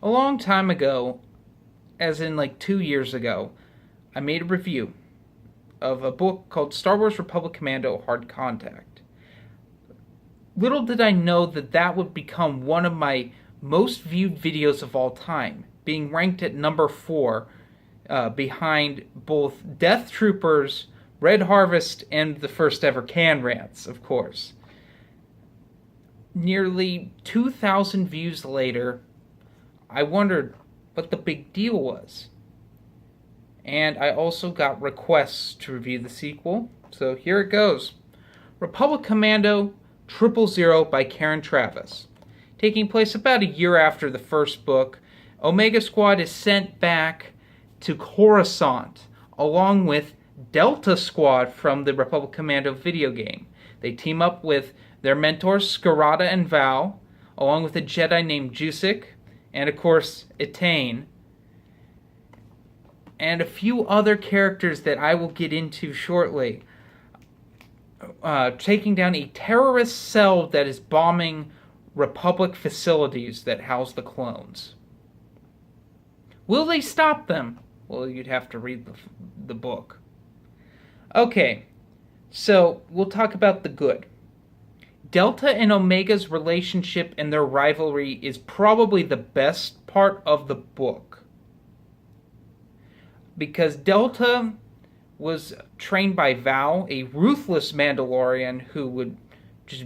A long time ago, as in like 2 years ago, I made a review of a book called Star Wars Republic Commando Hard Contact. Little did I know that that would become one of my most viewed videos of all time, being ranked at number 4 behind both Death Troopers, Red Harvest, and the first ever Can Rants, of course. Nearly 2,000 views later, I wondered what the big deal was. And I also got requests to review the sequel, so here it goes. Republic Commando 000 by Karen Traviss. Taking place about a year after the first book, Omega Squad is sent back to Coruscant, along with Delta Squad from the Republic Commando video game. They team up with their mentors Scarada and Val, along with a Jedi named Jusik, and of course, Etain, and a few other characters that I will get into shortly, taking down a terrorist cell that is bombing Republic facilities that house the clones. Will they stop them? Well, you'd have to read the book. Okay, so we'll talk about the good. Delta and Omega's relationship and their rivalry is probably the best part of the book. Because Delta was trained by Val, a ruthless Mandalorian who would just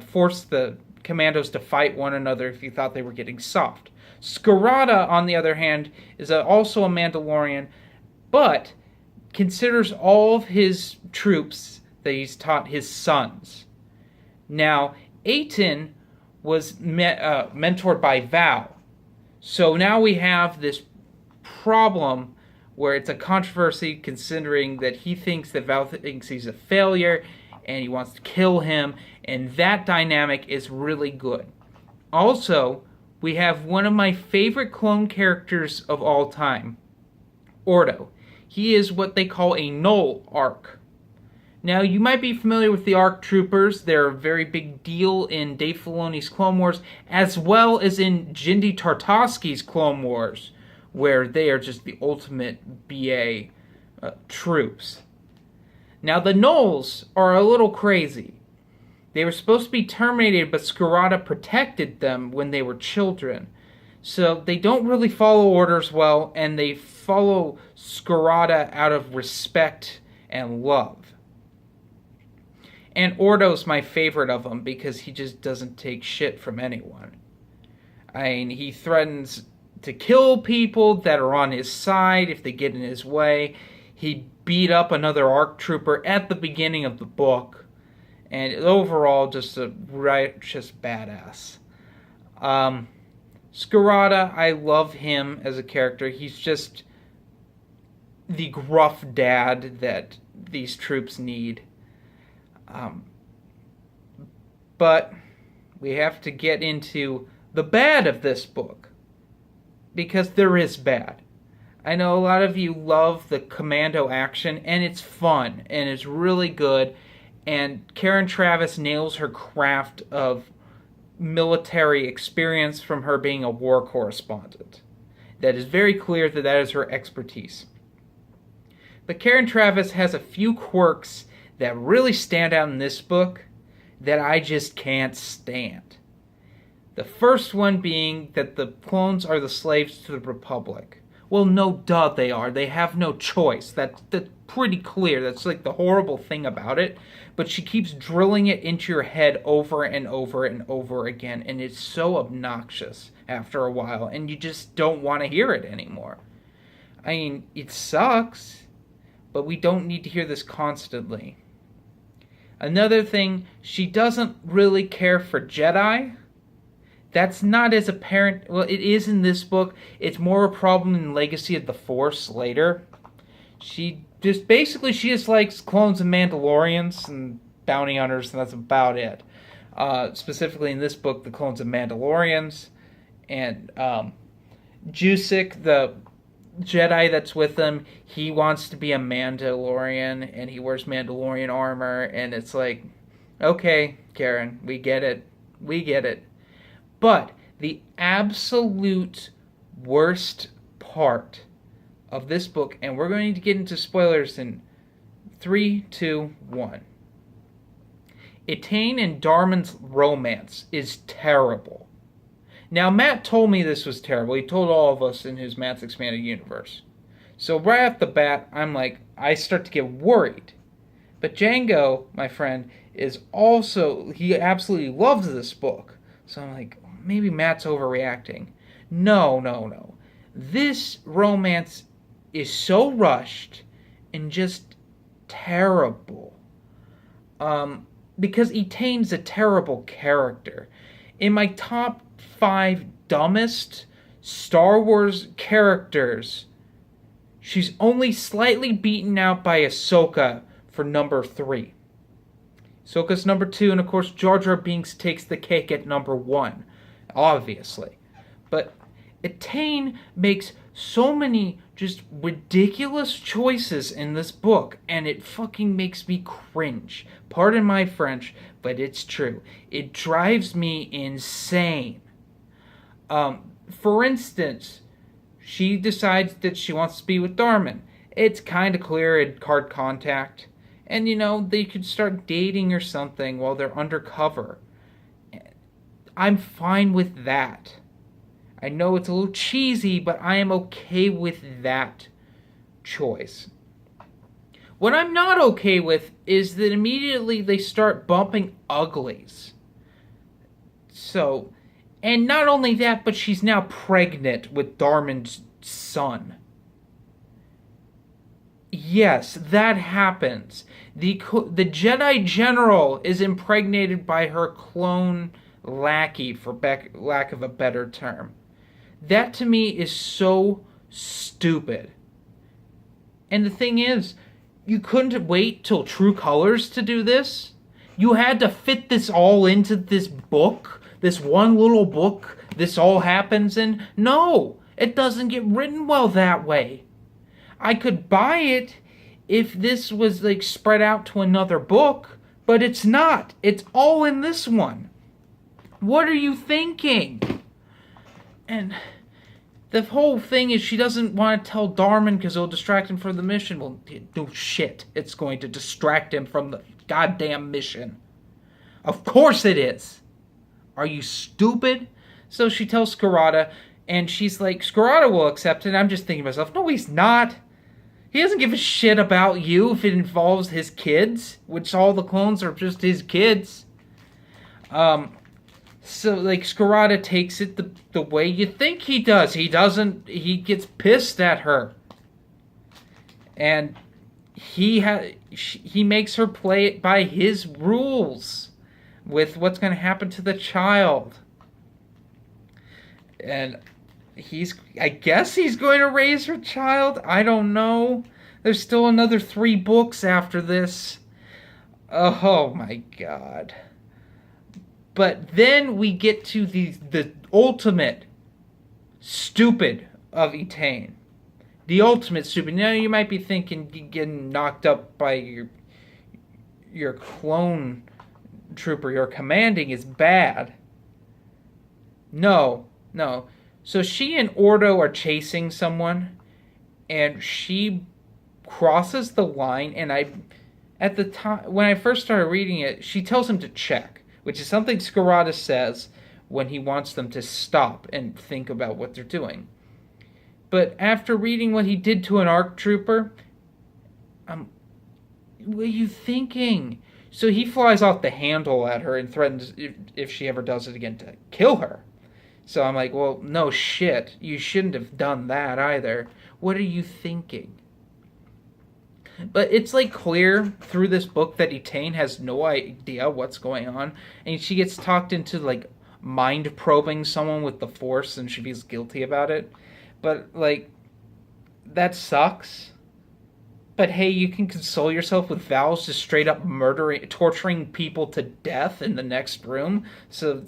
force the commandos to fight one another if he thought they were getting soft. Scarada, on the other hand, is also a Mandalorian, but considers all of his troops that he's taught his sons. Now, Etain was mentored by Val. So now we have this problem where it's a controversy considering that he thinks that Val thinks he's a failure and he wants to kill him, and that dynamic is really good. Also, we have one of my favorite clone characters of all time, Ordo. He is what they call a Null Arc. Now, you might be familiar with the ARC Troopers. They're a very big deal in Dave Filoni's Clone Wars, as well as in Genndy Tartakovsky's Clone Wars, where they are just the ultimate BA troops. Now, the Nulls are a little crazy. They were supposed to be terminated, but Scarada protected them when they were children. So they don't really follow orders well, and they follow Scarada out of respect and love. And Ordo's my favorite of them because he just doesn't take shit from anyone. I mean, he threatens to kill people that are on his side if they get in his way. He beat up another ARC trooper at the beginning of the book. And overall, just a righteous badass. Scarada, I love him as a character. He's just the gruff dad that these troops need. But we have to get into the bad of this book, because there is bad. I know a lot of you love the Commando action, and it's fun, and it's really good, and Karen Traviss nails her craft of military experience from her being a war correspondent. That is very clear that that is her expertise. But Karen Traviss has a few quirks that really stand out in this book that I just can't stand. The first one being that the clones are the slaves to the Republic. Well, no duh they are. They have no choice. That's pretty clear. That's like the horrible thing about it. But she keeps drilling it into your head over and over and over again, and it's so obnoxious after a while, and you just don't want to hear it anymore. I mean, it sucks, but we don't need to hear this constantly. Another thing, she doesn't really care for Jedi. That's not as apparent. Well, it is in this book. It's more a problem in Legacy of the Force later. She just likes clones and Mandalorians and bounty hunters, and that's about it. Specifically in this book, the clones of Mandalorians. And Jusik, the Jedi that's with him, he wants to be a Mandalorian, and he wears Mandalorian armor, and it's like, okay, Karen, we get it. But The absolute worst part of this book, and we're going to get into spoilers in 3, 2, 1. Etain and Darman's romance is terrible. Now, Matt told me this was terrible. He told all of us in his Matt's Expanded Universe. So right off the bat, I start to get worried. But Django, my friend, is also, he absolutely loves this book. So I'm like, maybe Matt's overreacting. No. This romance is so rushed and just terrible. Because Etain's a terrible character. In my top 5 dumbest Star Wars characters, she's only slightly beaten out by Ahsoka for number 3. Ahsoka's number 2, and of course Jar Jar Binks takes the cake at number 1, obviously. But Etain makes so many just ridiculous choices in this book, and it fucking makes me cringe. Pardon my French, but it's true. It drives me insane. For instance, she decides that she wants to be with Darman. It's kind of clear in Card Contact. And, they could start dating or something while they're undercover. I'm fine with that. I know it's a little cheesy, but I am okay with that choice. What I'm not okay with is that immediately they start bumping uglies. So, and not only that, but she's now pregnant with Darman's son. Yes, that happens. The Jedi General is impregnated by her clone lackey, for lack of a better term. That to me is so stupid. And the thing is, you couldn't wait till True Colors to do this? You had to fit this all into this book? This one little book this all happens in? No, it doesn't get written well that way. I could buy it if this was spread out to another book, but it's not. It's all in this one. What are you thinking? And the whole thing is she doesn't want to tell Darman because it'll distract him from the mission. Well, no shit. It's going to distract him from the goddamn mission. Of course it is. Are you stupid? So she tells Scarada, and she's like, Scarada will accept it. I'm just thinking to myself, no, he's not. He doesn't give a shit about you if it involves his kids, which all the clones are just his kids. So, Scarada takes it the way you think he does. He doesn't, he gets pissed at her. And he makes her play it by his rules with what's going to happen to the child. And I guess he's going to raise her child. I don't know. There's still another 3 books after this. Oh my god. But then we get to the ultimate stupid of Etain. The ultimate stupid. Now you might be thinking getting knocked up by your clone trooper you're commanding is bad. No. So she and Ordo are chasing someone, and she crosses the line, and at the time, when I first started reading it, she tells him to check, which is something Scarada says when he wants them to stop and think about what they're doing. But after reading what he did to an ARC trooper, what are you thinking? So he flies off the handle at her and threatens, if she ever does it again, to kill her. So I'm like, well, no shit. You shouldn't have done that either. What are you thinking? But it's clear through this book that Etain has no idea what's going on. And she gets talked into mind probing someone with the Force, and she feels guilty about it. But that sucks. But hey, you can console yourself with Val's just straight up torturing people to death in the next room. So,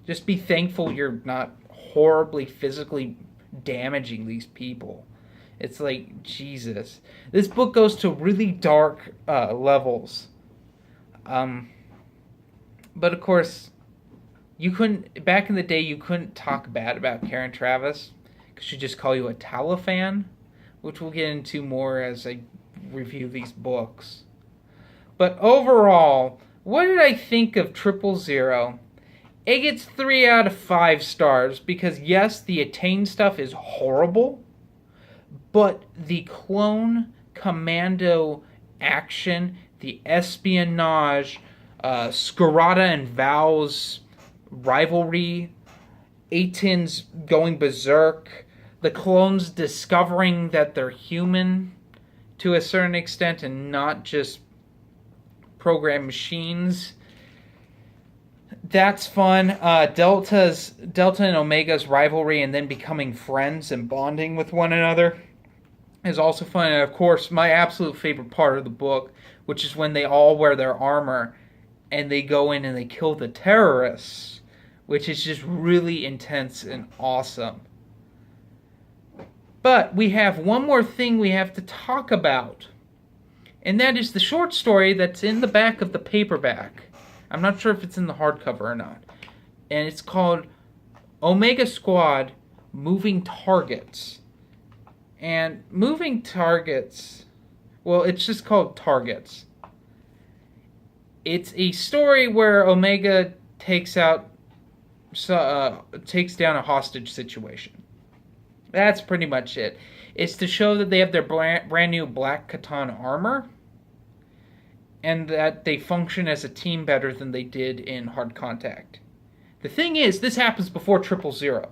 just be thankful you're not horribly physically damaging these people. It's Jesus. This book goes to really dark levels. But of course, You couldn't, back in the day, you couldn't talk bad about Karen Traviss because she'd just call you a Talifan, which we'll get into more as I review these books. But overall, what did I think of 000? It gets 3 out of 5 stars because, yes, the Attain stuff is horrible, but the clone Commando action, the espionage, Scarada and Val's rivalry, Atin's going berserk, the clones discovering that they're human to a certain extent and not just program machines. That's fun. Delta and Omega's rivalry and then becoming friends and bonding with one another is also fun. And of course, my absolute favorite part of the book, which is when they all wear their armor and they go in and they kill the terrorists, which is just really intense and awesome. But we have one more thing we have to talk about, and that is the short story that's in the back of the paperback. I'm not sure if it's in the hardcover or not. And it's called Omega Squad Moving Targets. And moving targets, well, it's just called Targets. It's a story where Omega takes down a hostage situation. That's pretty much it. It's to show that they have their brand new black katana armor, and that they function as a team better than they did in Hard Contact. The thing is, this happens before 000.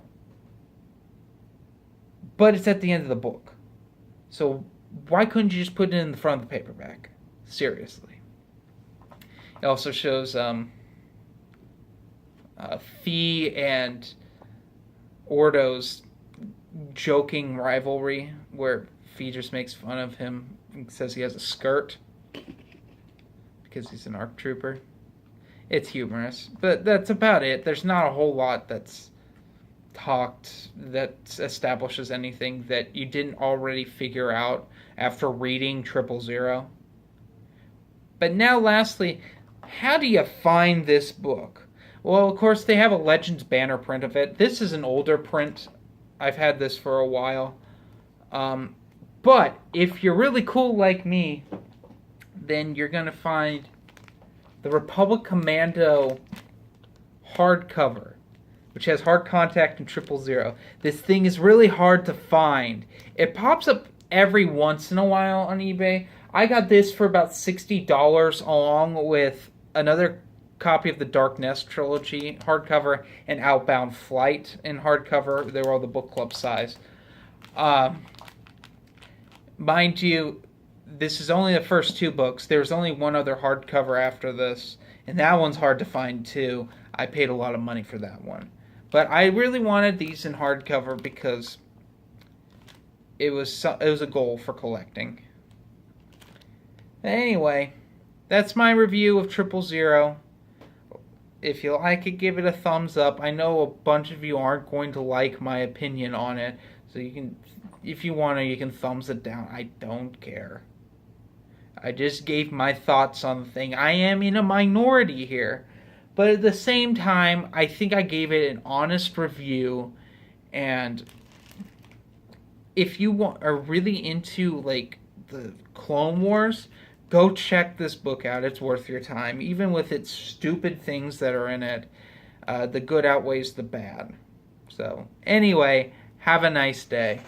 But it's at the end of the book. So why couldn't you just put it in the front of the paperback? Seriously. It also shows Fee and Ordo's joking rivalry, where Fee just makes fun of him and says he has a skirt because he's an ARC trooper. It's humorous, but that's about it. There's not a whole lot that's talked that establishes anything that you didn't already figure out after reading 000. But now, lastly, how do you find this book? Well, of course, they have a Legends banner print of it. This is an older print. I've had this for a while. But if you're really cool like me, then you're going to find the Republic Commando hardcover, which has Hard Contact and 000. This thing is really hard to find. It pops up every once in a while on eBay. I got this for about $60 along with another copy of the Dark Nest trilogy hardcover and Outbound Flight in hardcover. They were all the book club size. Mind you, this is only the first 2 books. There's only one other hardcover after this, and that one's hard to find too. I paid a lot of money for that one. But I really wanted these in hardcover because it was a goal for collecting. Anyway, that's my review of 000. If you like it, give it a thumbs up. I know a bunch of you aren't going to like my opinion on it, so you can, if you want to, you can thumbs it down. I don't care. I just gave my thoughts on the thing. I am in a minority here, but at the same time, I think I gave it an honest review. And if you are really into like the Clone Wars, go check this book out. It's worth your time. Even with its stupid things that are in it, the good outweighs the bad. So, anyway, have a nice day.